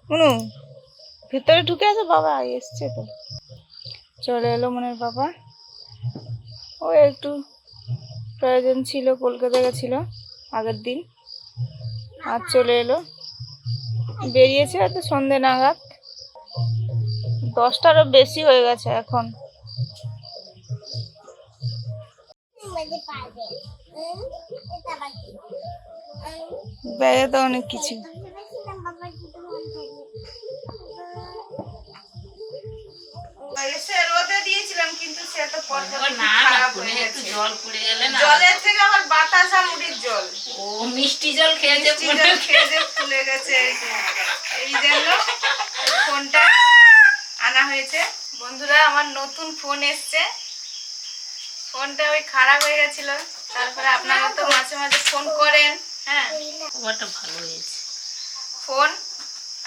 মুনু ভেতরে ঢুকে আছে, বাবা এসছে তো, চলে এলো মনের বাবা। ও একটু প্রয়োজন ছিল, কলকাতা গেছিল আগের দিন, আর চলে এলো। বেরিয়েছে হয়তো সন্ধে নাগাদ, 10টারও বেশি হয়ে গেছে এখন। ব্যাগে তো অনেক কিছু। রোদে দিয়েছিলাম কিন্তু সে তো জলের থেকে আমার বাতাসা মুড়ির জল, ও মিষ্টি জল খেয়েছে, খেয়ে ফুলে গেছে। এই জন্য ফোনটা আনা হয়েছে। বন্ধুরা, আমার নতুন ফোন এসছে। ফোনটা ওই খারাপ হয়ে গেছিল, তারপরে আপনারা তো মাঝে মাঝে ফোন করেন। হ্যাঁ, ওটা ভালো হয়েছে ফোন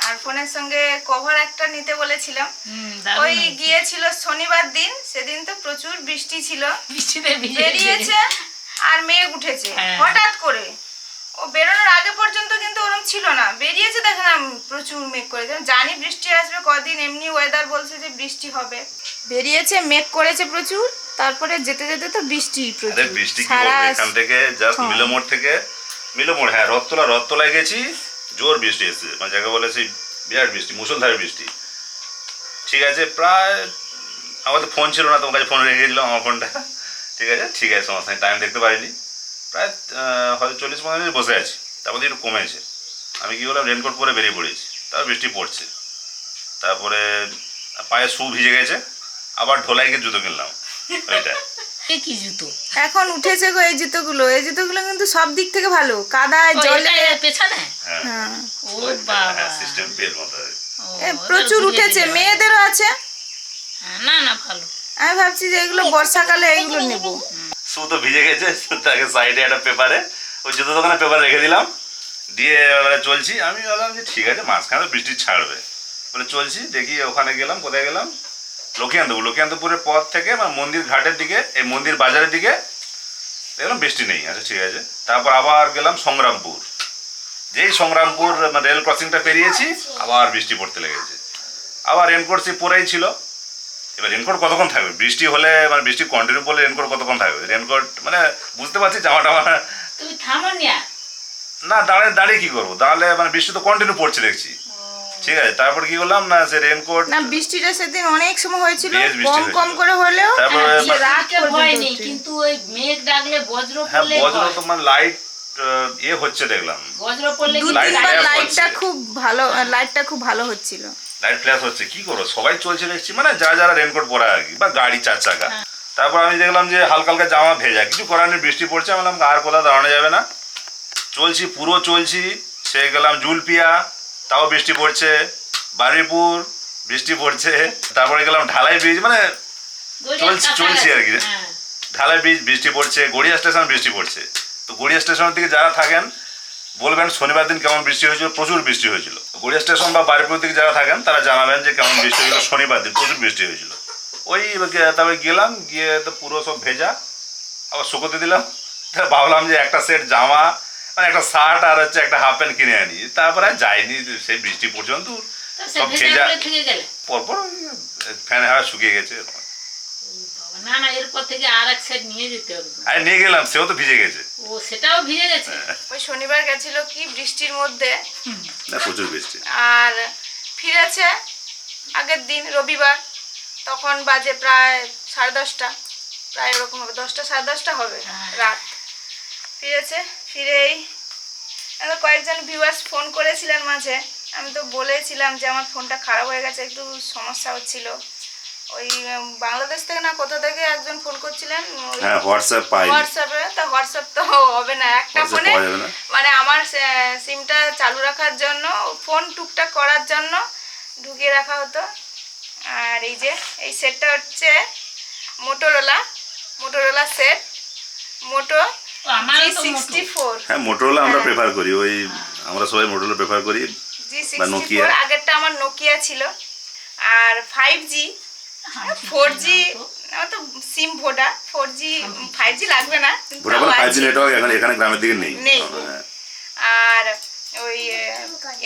আর ফোনের সঙ্গে কভার একটা নিতে বলেছিলাম। ওই গিয়েছিল শনিবার দিন, সেদিন তো প্রচুর বৃষ্টি ছিল, বৃষ্টিতে বেরিয়েছে আর মেঘ উঠেছে হঠাৎ করে। ও বেরোনোর আগে পর্যন্ত কিন্তু ওরকম ছিল না, বেরিয়েছে দেখলাম প্রচুর মেঘ করেছে। জানি বৃষ্টি আসবে, কদিন এমনি ওয়েদার বলছে যে বৃষ্টি হবে। বেরিয়েছে, মেঘ করেছে প্রচুর, তারপরে যেতে যেতে তো বৃষ্টি প্রচুর। আরে বৃষ্টি কি বলবো, এখান থেকে জাস্ট মিলোমোড় থেকে মিলোমোড়, হ্যাঁ রথতলায় গেছি, জোর বৃষ্টি এসেছে, মানে যাকে বলে সেই বিরাট বৃষ্টি, মুষলধারে বৃষ্টি। ঠিক আছে, প্রায় আমাদের ফোন ছিল না, তোমার কাছে ফোন রেখে গেছিলাম, আমার ফোনটা। ঠিক আছে সমস্যা নেই, টাইম দেখতে পারিনি। প্রায় হয়তো 40-50 মিনিট বসে আছি, তারপরে একটু কমেছে। আমি কি করলাম, রেনকোট পরে বেরিয়ে পড়েছি, তারপর বৃষ্টি পড়ছে। তারপরে পায়ে শু ভিজে গেছে, আবার ঢোলাই গিয়ে জুতো কিনলাম। ওইটা কি জুতো এখন উঠেছে গো, এই জুতোগুলো কিন্তু সব দিক থেকে ভালো, কাদায় জলে পেছনে। হ্যাঁ, ও বাবা, সিস্টেম পেল মতো প্রচুর উঠেছে, মেয়েদেরও আছে। না না ভালো, আমি ভাবছি যে এগুলো বর্ষাকালে এগুলো নেব। শু তো ভিজে গেছে, তাকে সাইডে একটা পেপারে, ওই জুতো দোকানে পেপার রেখে দিলাম, দিয়ে এবারে চলছি। আমি ভাবলাম যে ঠিক আছে, মাঝখানে বৃষ্টি ছাড়বে বলে চলছি। দেখি ওখানে গেলাম, কোথায় গেলাম, লক্ষ্মীকান্তপুরের পথ থেকে মানে মন্দির ঘাটের দিকে, এই মন্দির বাজারের দিকে দেখলাম বৃষ্টি নেই। আচ্ছা ঠিক আছে, তারপর আবার গেলাম সংগ্রামপুর। যেই সংগ্রামপুর রেল ক্রসিংটা পেরিয়েছি, আবার বৃষ্টি পড়তে লেগেছে। আবার রেনকোট সে পরেই ছিল। এবার রেনকোট কতক্ষণ থাকবে, বৃষ্টি হলে মানে বৃষ্টি কন্টিনিউ পড়লে রেনকোট কতক্ষণ থাকবে, রেনকোট মানে বুঝতে পারছি জামা টামা। তুমি থামো না, দাঁড়িয়ে কি করবো, দাঁড়ালে মানে বৃষ্টি তো কন্টিনিউ পড়ছে দেখছি। ঠিক আছে, তারপর কি করলাম না, সে রেনকোট, না বৃষ্টিটা সেদিন অনেক সময় হয়েছিল, কম করে হলেও রাত ভয় নেই, কিন্তু ওই মেঘ ডাকলে বজ্র পড়লে, হ্যাঁ বজ্র তো মানে লাইট হচ্ছে দেখলাম, বজ্র পড়লে লাইটটা খুব ভালো হচ্ছিল, লাইট ফ্ল্যাশ হচ্ছে। কি করবো, সবাই চলছে দেখছি, মানে যারা রেনকোট পরা আর কি, বা গাড়ি 4 চাকা। তারপর আমি দেখলাম যে হালকা হালকা জামা ভেজা, কিছু করার নেই, বৃষ্টি পড়ছে। আমি বললাম আর কোথাও দাঁড়ানো যাবে না, চলছি পুরো চলছি। সে গেলাম জুলপিয়া, তাও বৃষ্টি পড়ছে, বারুইপুর বৃষ্টি পড়ছে, তারপরে গেলাম ঢালাই ব্রিজ, মানে চলছি আর কি, ঢালাই ব্রিজ বৃষ্টি পড়ছে, গড়িয়া স্টেশন বৃষ্টি পড়ছে। তো গড়িয়া স্টেশনের দিকে যারা থাকেন বলবেন শনিবার দিন কেমন বৃষ্টি হয়েছিল, প্রচুর বৃষ্টি হয়েছিল। গড়িয়া স্টেশন বা বারুইপুর দিকে যারা থাকেন তারা জানাবেন যে কেমন বৃষ্টি হয়েছিল, শনিবার দিন প্রচুর বৃষ্টি হয়েছিল। ওই তারপরে গেলাম, গিয়ে তো পুরো সব ভেজা, আবার শুকোতে দিলাম। ভাবলাম যে একটা সেট জামা, মানে একটা শার্ট আর হচ্ছে একটা হাফ প্যান্ট কিনে আনি, তারপরে যাইনি, সেই বৃষ্টি পর্যন্ত সব ভেজা। পরপর ফ্যানে হাওয়া শুকিয়ে গেছে। না না, এরপর থেকে আর এক সেট নিয়ে যেতে হবে। আরে নিয়ে গেলাম, সেও তো ভিজে গেছে। ও সেটাও ভিজে গেছে। ওই শনিবার গেছিল কি বৃষ্টির মধ্যে, না প্রচুর বৃষ্টি, আর ফিরেছে আগের দিন রবিবার, তখন বাজে প্রায় 10:30, প্রায় এরকম হবে, 10টা 10:30 হবে রাত। ফিরেছে, ফিরেই কয়েকজন ভিউয়ার্স ফোন করেছিলেন মাঝে, আমি তো বলেছিলাম যে আমার ফোনটা খারাপ হয়ে গেছে, একটু সমস্যা হচ্ছিল। ওই বাংলাদেশ থেকে না কোথা থেকে একজন ফোন করছিলেন, হোয়াটসঅ্যাপে। তা হোয়াটসঅ্যাপ তো হবে না একটা ফোনে, মানে আমার সিমটা চালু রাখার জন্য, ফোন টুকটাক করার জন্য ঢুকিয়ে রাখা হতো। আর এই যে এই সেটটা হচ্ছে মোটোরোলা সেট, মোটো G64। হ্যাঁ মোটোরোলা আমরা প্রেফার করি, ওই আমরা সবাই মোটোরোলা প্রেফার করি। G64 আগেরটা আমার নোকিয়া ছিল। আর 5G 4G, আমার তো সিম ভোডা, 4G 5G লাগবে না, ভোডাফোন 5G নেটওয়ার্ক এখন এখানে গ্রামের দিকে নেই। আর ওই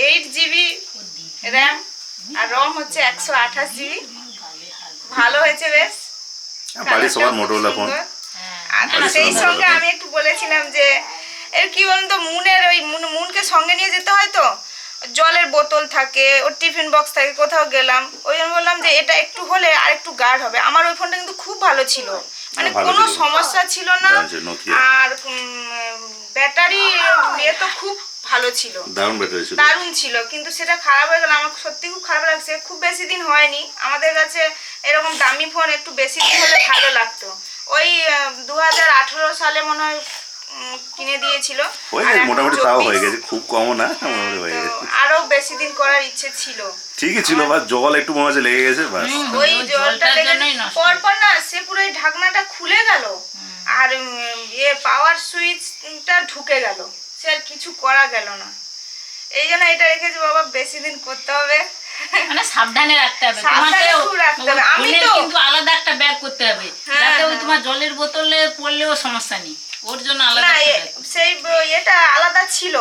8GB র্যাম, আর রম হচ্ছে 128 GB। ভালো হয়েছে বেশ, বাড়ির সবার মোটরোলা ফোন। সুন্দর। হ্যাঁ, আর না, না, সেই সুন্দর। সঙ্গে আমি একটু বলেছিলাম যে এর কি বলুন তো, মুনের ওই মুনকে সঙ্গে নিয়ে যেতে হয় তো, জলের বোতল থাকে, ওর টিফিন বক্স থাকে, কোথাও গেলাম, ওই জন্য বললাম যে এটা একটু হলে আর একটু গার্ড হবে। আমার ওই ফোনটা কিন্তু খুব ভালো ছিল, মানে ভালো কোনো ছিল। সমস্যা ছিল না। দারুণ ছিল, Nokia। আর ব্যাটারি এ তো খুব ভালো ছিল, দারুণ ব্যাটারি ছিল। দারুণ ছিল, কিন্তু সেটা খারাপ হয়ে গেল। আমার সত্যি খুব খারাপ লাগছে। খুব বেশি দিন হয়নি, আমাদের কাছে এরকম দামি ফোন একটু বেশি দিন হলে ভালো লাগতো। ওই 2018 সালে মনে হয় কিনে দিয়েছিল। হয়ে আর গেছে এখন মোটামুটি, তাও 24। হয়ে গেছে, খুব কমও না, মোটামুটি হয়ে তো গেছে। আরো বেশি দিন করার ইচ্ছে ছিল। ঠিকই ছিল, বাস জল একটু মনে হচ্ছে লেগে গেছে বাস। ওই ওই জলটা জলটার লেগে জন্যই নষ্ট। পরপর না সে পুরো এই ঢাকনাটা খুলে গেল, আর পাওয়ার সুইচটা ঢুকে গেল, সে আর কিছু করা গেল না। এই জন্য এটা রেখেছি, বাবা বেশি দিন করতে হবে। মানে সাবধানে রাখতে হবে সাবধানে তোমাকে। খুব রাখতে হবে। আমি ফোনের তো- কিন্তু আলাদা একটা ব্যাগ করতে হবে, হ্যাঁ, যাতে ওই হ্যাঁ। তোমার জলের বোতলে পড়লেও সমস্যা নেই, ওর জন্য আলাদা না একটা ব্যাগ। সেই এটা আলাদা ছিল।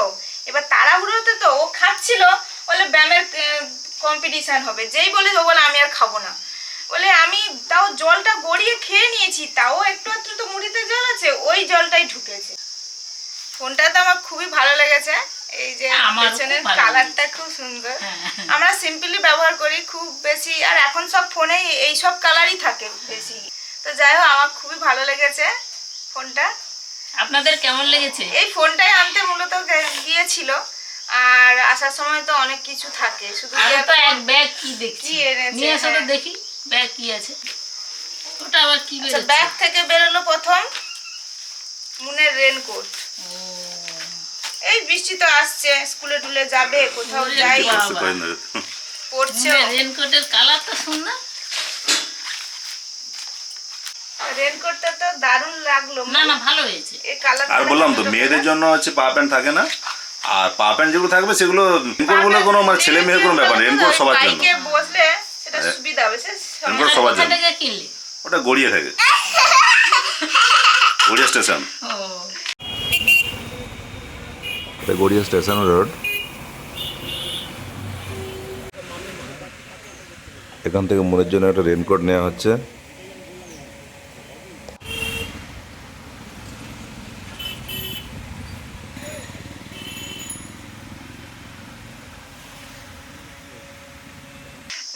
এবার তাড়াহুড়োতে তো ও খাচ্ছিল, বলে ব্যায়ামের কম্পিটিশন হবে, যেই বলে ও বলে আমি আর খাবো না, বলে আমি তাও জলটা গড়িয়ে খেয়ে নিয়েছি, তাও একটু একটু তো মুড়িতে জল আছে, ওই জলটাই ঢুকেছে। ফোনটা তো আমার খুবই ভালো লেগেছে। এই যে আমারও খুব পেছনের ভালো কালারটা খুব সুন্দর। হ্যাঁ। আমরা সিম্পলি ব্যবহার করি খুব বেশি, আর এখন সব ফোনেই এই সব কালারই থাকে বেশি। তো যাই হোক, আমার খুবই ভালো লেগেছে ফোনটা। আপনাদের কেমন লেগেছে? এই ফোনটাই আনতে মূলত গিয়েছিল, আর আসার সময় তো অনেক কিছু থাকে, শুধু আর যে তো এক ব্যাগ কি দেখছি, কি এনেছে, নিয়ে এসো তো হ্যাঁ। দেখি ব্যাগ কি আছে। ওটা আবার কি আচ্ছা, বেরোচ্ছে? ব্যাগ থেকে বেরোলো প্রথম মুনের রেনকোট। ও, এই বৃষ্টি তো আসছে, স্কুলে টুলে যাবে, কোথাও ওরে যাই, বাবা। বুঝতে পারি না। পড়ছে। রেনকোটের কালার তো সুন্দর। রেনকোটটা তো দারুণ লাগলো। না না, ভালো হয়েছে। এই কালার আর বললাম তো, মেয়েদের জন্য হচ্ছে পা প্যান্ট থাকে না, আর পা প্যান্ট যেগুলো থাকবে সেগুলো রেনকোট বলে কোনো মানে ছেলে মেয়ের কোনো ব্যাপার, রেনকোট সবার জন্য। বাইকে বসলে সেটা হ্যাঁ। সুবিধা হবে। রেনকোট সবার কোথা জন্য। থেকে কিনলে? ওটা গড়িয়ে থাকে, গড়িয়া স্টেশন। ও, এটা গড়িয়া স্টেশন রোড। এখান থেকে মনের জন্য একটা রেনকোট নেওয়া হচ্ছে।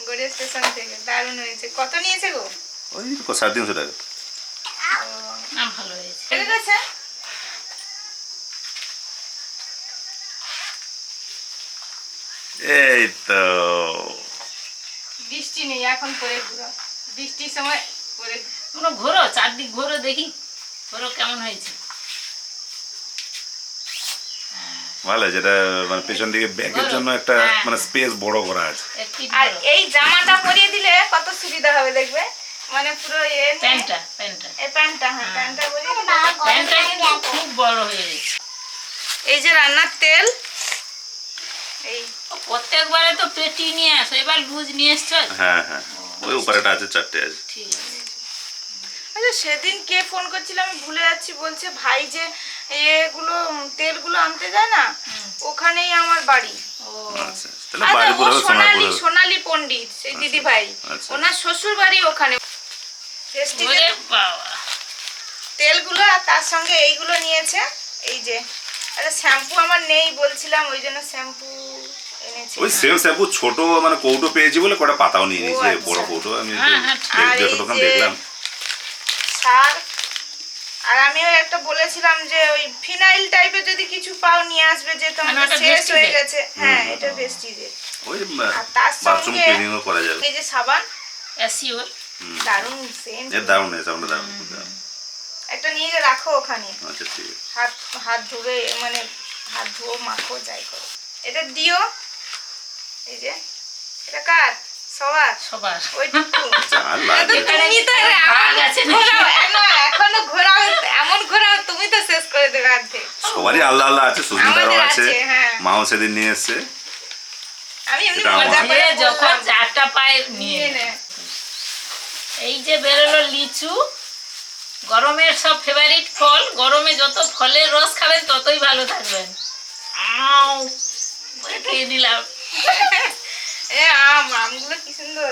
গড়িয়া স্টেশন থেকে দারুণ হয়েছে। কত নিয়েছে গো? ওই 350 টাকা। না ভালো হয়েছে। ঠিক আছে। এই তো বৃষ্টি নেই এখন, পরে ঘুরো, বৃষ্টির সময় পরে। কোনো ঘোরো, চারদিক ঘোরো দেখি, ঘোরো কেমন হয়েছে। ভালো, যেটা মানে পেছন দিকে ব্যাগের জন্য একটা হ্যাঁ। মানে স্পেস বড় করা আছে। একটু আর ঘোরো। এই জামাটা পরিয়ে দিলে কত সুবিধা হবে দেখবে, মানে পুরো প্যান্টটা এই প্যান্টটা, হ্যাঁ প্যান্টটা পরিয়ে দিলে। প্যান্টটা কিন্তু খুব বড় হয়ে গেছে। এই যে রান্নার তেল, এই ও প্রত্যেকবারে তো পেটি নিয়ে আসো, এবার লুজ নিয়ে এসছো। হ্যাঁ হ্যাঁ, ওই উপরেটা আছে, 4টে আছে। ঠিক আছে। আচ্ছা, সেদিন কে ফোন করছিল আমি ভুলে যাচ্ছি, বলছে ভাই যে এগুলো তেলগুলো আনতে যায় না, ওখানেই আমার বাড়ি। ও, আচ্ছা, তাহলে আচ্ছা, বাড়িপুর ও হবে, সোনারপুর হবে। সোনালী পণ্ডিত, সেই দিদি ভাই, আচ্ছা। ওনার শ্বশুর বাড়ি ওখানে। প্রেস্টিজের ওরে বাবা। তেলগুলো আর তার সঙ্গে এইগুলো নিয়েছে। এই যে আচ্ছা, শ্যাম্পু আমার নেই বলছিলাম, ওই জন্য শ্যাম্পু এনেছি। ওই সেম শ্যাম্পু ছোট মানে কৌটো পেয়েছি বলে কটা পাতাও নিয়ে নিয়েছি, আচ্ছা। বড় কৌটো। আমি হ্যাঁ, হ্যাঁ, আর এই দোকান যে দেখলাম। সার, আর আমিও একটা বলেছিলাম যে ওই ফিনাইল টাইপের যদি কিছু পাও নিয়ে আসবে, যে তোমার মানে ওটা শেষ হয়ে Vestige? গেছে। হ্যাঁ, এটা ভেস্টিজের। ওই আর তার বাথরুম সঙ্গে ক্লিনিংও করা যাবে। এই যে সাবান, অ্যাসিওর। দারুণ সেন্ট, এর দারুণ নেই, সাউন্ডটা দারুণ, খুব দারুণ। একটা নিয়ে গিয়ে রাখো ওখানে, আচ্ছা ঠিক আছে। হাত হাত ধুবে, মানে হাত ধুও, মাখো, যাই করো। এটা দিও। এই যে এটা কার? সবার সবার। ওইটুকু। চাল লাগে। তুমি তো এখানে ভাগ আছে নাকি? ঘোরাও, এখনো ঘোরাও, এমন ঘোরাও, তুমি তো শেষ করে দেবে অর্ধেক। সবারই আল্লাহ আল্লাহ আছে, সুস্মিতারও আমাদের আছে, আছে, হ্যাঁ। মাও সেদিন নিয়ে এসছে। আমি এমনি এটা মজা আমার। করে যে যখন বললাম, চারটা পায়ে নিয়ে নিয়ে নে। নে। এই যে বেরোলো লিচু, গরমের সব ফেভারিট ফল। গরমে যত ফলের রস খাবেন ততই ভালো থাকবেন। আউ, খেয়ে নিলাম। আমগুলো কি সুন্দর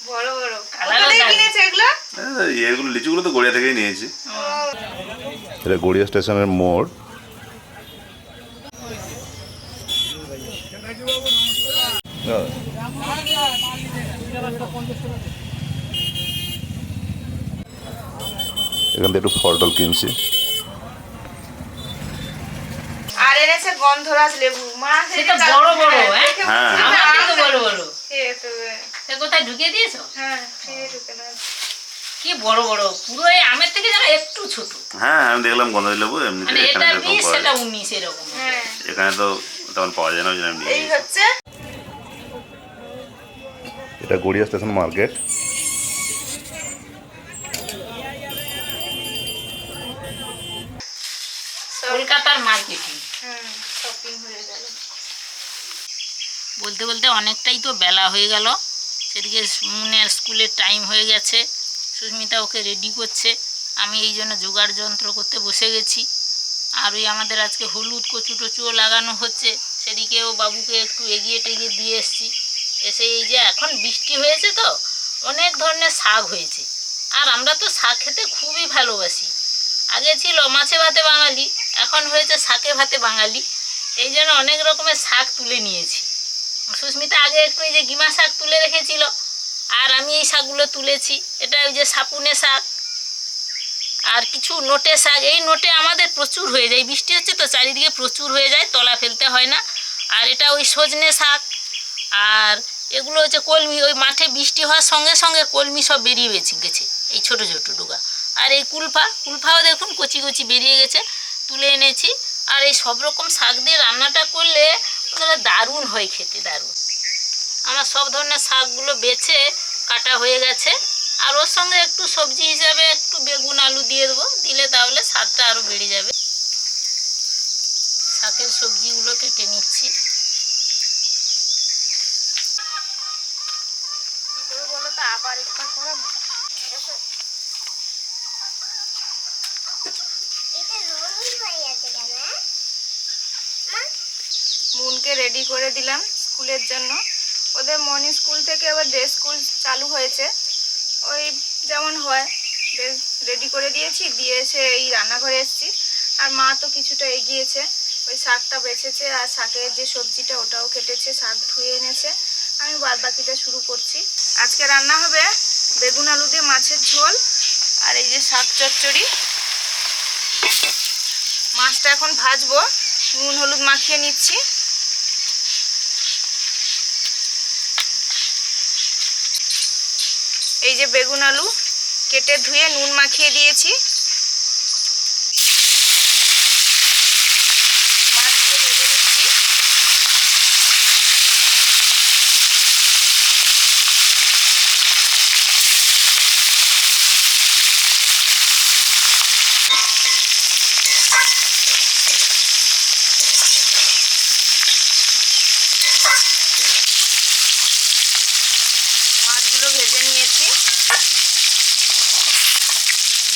বড় বড়। কালারও কোথা থেকে দারুণ। কিনেছে এগুলো? এগুলো লিচুগুলো তো গড়িয়া থেকেই নিয়েছি। এটা গড়িয়া স্টেশনের মোড়। এখান থেকে একটু ফল টল কিনছি। আর এনেছে গন্ধরাজ লেবু। মা সেটা বড় বড়, হ্যাঁ? হ্যাঁ। আমার থেকে বড় বড়। খেয়েছে। সে কোথায় ঢুকিয়ে দিয়েছো? হ্যাঁ খেয়ে ঢুকে না। কি বড় বড়, পুরো এই আমের থেকে যেন একটু ছোট। হ্যাঁ আমি দেখলাম গন্ধ লেবু এমনিতে মানে এখানে এটা যেরকম 20 পাওয়া সেটা যায়। 19 এরকম। হ্যাঁ এখানে তো তেমন পাওয়া যায় না, ওই জন্য আমি নিয়ে এই নিয়েছি। হচ্ছে এটা গড়িয়া স্টেশন মার্কেট। কলকাতার মার্কেটিং। শপিং হয়ে গেল। বলতে বলতে অনেকটাই তো বেলা হয়ে গেল। সেদিকে মুনের স্কুলের টাইম হয়ে গেছে, সুস্মিতা ওকে রেডি করছে, আমি এই জন্য জোগাড় যন্ত্র করতে বসে গেছি। আর ওই আমাদের আজকে হলুদ কচু টচুও লাগানো হচ্ছে, সেদিকেও বাবুকে একটু এগিয়ে টেগিয়ে দিয়ে এসছি। এসে এই যে এখন বৃষ্টি হয়েছে তো অনেক ধরনের শাক হয়েছে, আর আমরা তো শাক খেতে খুবই ভালোবাসি। আগে ছিল মাছে ভাতে বাঙালি, এখন হয়েছে শাকে ভাতে বাঙালি। এই জন্য অনেক রকমের শাক তুলে নিয়েছি। সুস্মিতা আগে একটু এই যে গিমা শাক তুলে রেখেছিল, আর আমি এই শাকগুলো তুলেছি। এটা ওই যে সাপুনে শাক, আর কিছু নোটে শাক। এই নোটে আমাদের প্রচুর হয়ে যায়, বৃষ্টি হচ্ছে তো চারিদিকে প্রচুর হয়ে যায়, তলা ফেলতে হয় না। আর এটা ওই সজনে শাক। আর এগুলো হচ্ছে কলমি, ওই মাঠে বৃষ্টি হওয়ার সঙ্গে সঙ্গে কলমি সব বেরিয়ে গেছে এই ছোট ছোট ডুগা। আর এই কুলফাও দেখুন কচি কচি বেরিয়ে গেছে, তুলে এনেছি। আর এই সব রকম শাক দিয়ে রান্নাটা করলে দারুণ হয় খেতে, দারুণ। আমার সব ধরনের শাকগুলো বেছে কাটা হয়ে গেছে। আর ওর সঙ্গে একটু সবজি হিসাবে একটু বেগুন আলু দিয়ে দেবো, দিলে তাহলে স্বাদটা আরও বেড়ে যাবে। শাকের সবজিগুলো কেটে নিচ্ছি। কি করে বলো তো, আবার একবার করাবো। মুনকে রেডি করে দিলাম স্কুলের জন্য। ওদের মর্নিং স্কুল থেকে আবার ডে স্কুল চালু হয়েছে, ওই যেমন হয় ড্রেস রেডি করে দিয়েছি, দিয়ে এসে এই রান্নাঘরে এসেছি। আর মা তো কিছুটা এগিয়েছে, ওই শাকটা বেছেছে, আর শাকের যে সবজিটা ওটাও কেটেছে, শাক ধুয়ে এনেছে। আমি বাদ বাকিটা শুরু করছি। আজকে রান্না হবে বেগুন আলু দিয়ে মাছের ঝোল, আর এই যে শাক চচ্চড়ি। মাছটা এখন ভাজবো, নুন হলুদ মাখিয়ে নিচ্ছি। এই যে বেগুন আলু কেটে ধুয়ে নুন মাখিয়ে দিয়েছি। মাছগুলো ভেজে নিচ্ছি। মাছগুলো ভেজে নিয়েছি,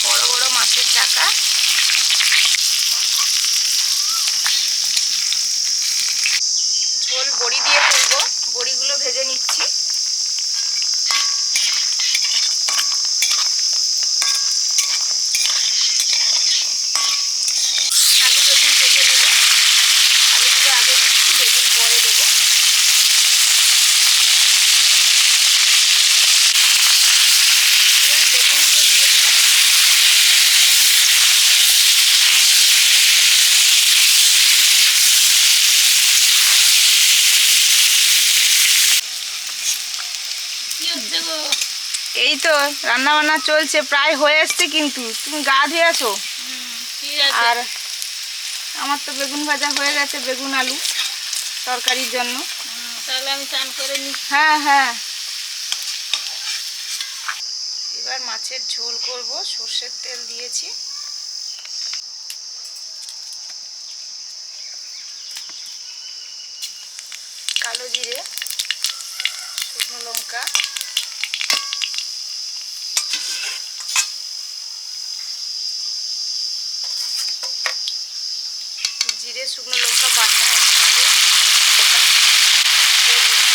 বড় বড় মাছের চাকা। ঝোল বড়ি দিয়ে করবো, বড়িগুলো ভেজে নিচ্ছি। আলু বেগুন ভেজে নেবো, আলুগুলো আগে দিচ্ছি, বেগুন পরে দেবো। এবার বেগুনগুলো দিয়ে দিলাম। কি হচ্ছে গো? এই তো রান্না বান্না চলছে, প্রায় হয়ে এসছে, কিন্তু তুমি গা ধুয়ে আসো। ঠিক আছে। আর আমার তো বেগুন ভাজা হয়ে গেছে, বেগুন আলু তরকারির জন্য। তাহলে আমি চান করে নিই। হ্যাঁ হ্যাঁ। এবার মাছের ঝোল করব, সর্ষের তেল দিয়েছি। কালো জিরে, শুকনো লঙ্কা, জিরে শুকনো লঙ্কা বাটা একসঙ্গে, হলুদ,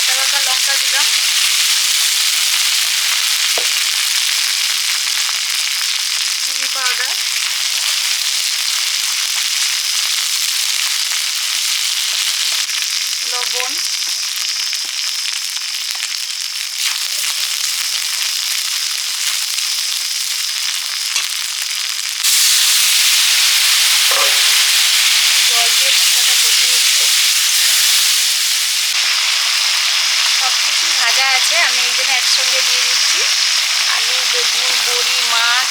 কাঁচা পাকা লঙ্কা দিলাম, চিলি পাউডার, লবণ, জল দিয়ে মশলাটা কষে নিচ্ছি। সব কিছু ভাজা আছে, আমি এই জন্য একসঙ্গে দিয়ে দিচ্ছি। আলু, বেগুন, বড়ি, মাছ।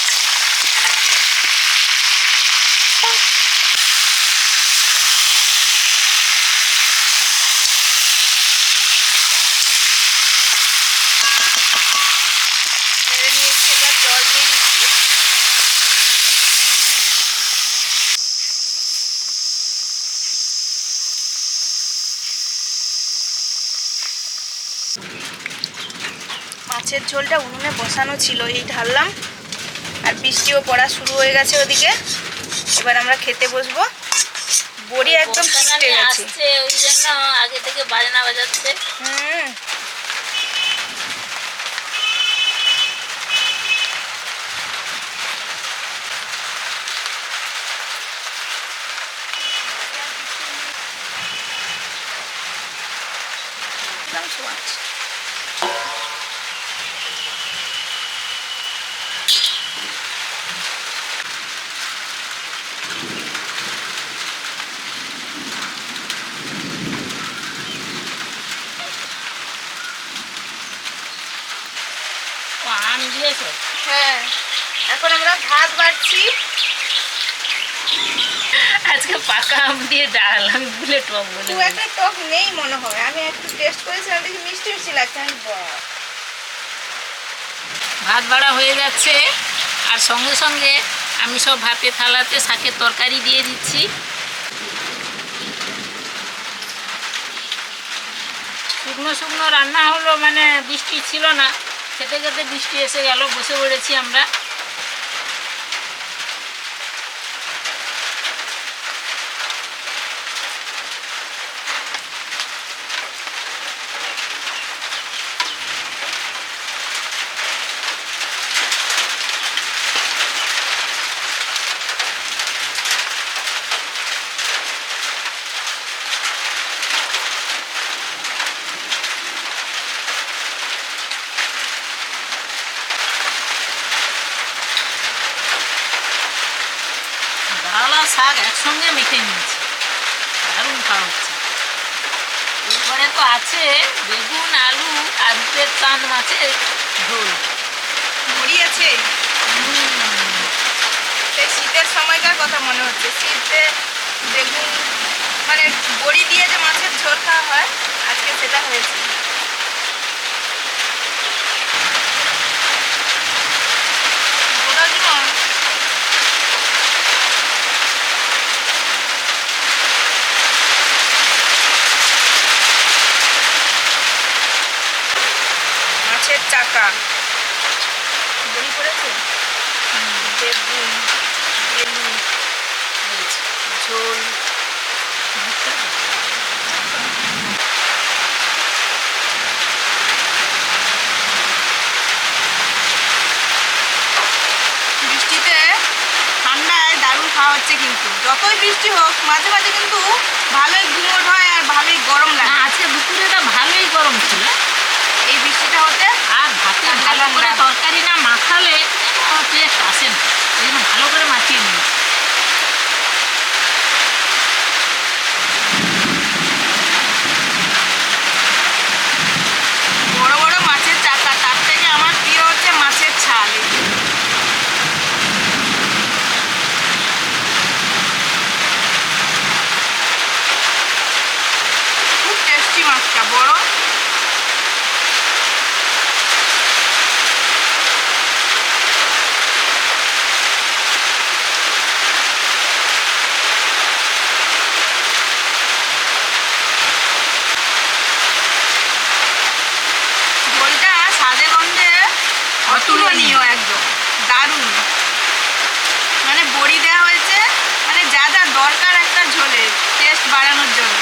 নেড়ে নিয়েছি, এবার জল দিয়ে দিচ্ছি। মাছের ঝোলটা উনুনে বসানো ছিল, এই ঢাললাম। আর বৃষ্টিও পড়া শুরু হয়ে গেছে ওদিকে। এবার আমরা খেতে বসবো। বড়ি একদম চিপটে গেছে। আসছে ওই জন্য আগে থেকে বাজনা বাজাচ্ছে। হুম, একদম সোয়াচ। ও আম দিয়েছে। হ্যাঁ, এখন আমরা ভাত বাড়ছি। আজকে পাকা আম দিয়ে ডাল, আমি ভুলে টক বলে খুব একটা টক নেই মনে হয়, আমি একটু টেস্ট করেছিলাম, দেখি মিষ্টি মিষ্টি লাগছে। আমি বাহ! ভাত বাড়া হয়ে যাচ্ছে। আর সঙ্গে সঙ্গে আমি সব ভাতে থালাতে শাকের তরকারি দিয়ে দিচ্ছি। শুকনো শুকনো রান্না হলো, মানে বৃষ্টি ছিল না, খেতে খেতে বৃষ্টি এসে গেল, বসে পড়েছি আমরা। ডাল আর শাক একসঙ্গে মেখে নিয়েছি, দারুণ খাওয়া হচ্ছে। এরপরে তো আছে বেগুন, আলু আর রূপের চাঁদ মাছের ঝোল। বড়ি আছে। সেই শীতের সময়কার কথা মনে হচ্ছে। শীতে বেগুন মানে বড়ি দিয়ে যে মাছের ঝোল খাওয়া হয়, আজকে সেটা হয়েছে। গোটা জীবন মাছের চাকা বড়ি করেছে, বেগুন, বেলু, ঝোল। বৃষ্টিতে ঠান্ডায় দারুণ খাওয়া হচ্ছে, কিন্তু যতই বৃষ্টি হোক মাঝে মাঝে কিন্তু ভালোই গুমোট হয় আর ভালোই গরম না, লাগে। আজকে দুপুরেটা ভালোই গরম ছিল। এই বৃষ্টিটা হতে আর ভাতে ভালো করে তরকারি না মাখালে টেস্ট আসে না, এই জন্য ভালো করে মাখিয়ে নিয়েছি। বড় বড় মাছের চাকা, তার থেকে আমার প্রিয় হচ্ছে মাছের ছাল। খুব টেস্টি মাছটা, বড়। ঝোলটা স্বাদে গন্ধে অতুলনীয়, একদম দারুণ। মানে বড়ি দেওয়া হয়েছে, মানে যা যা দরকার একটা ঝোলে টেস্ট বাড়ানোর জন্য।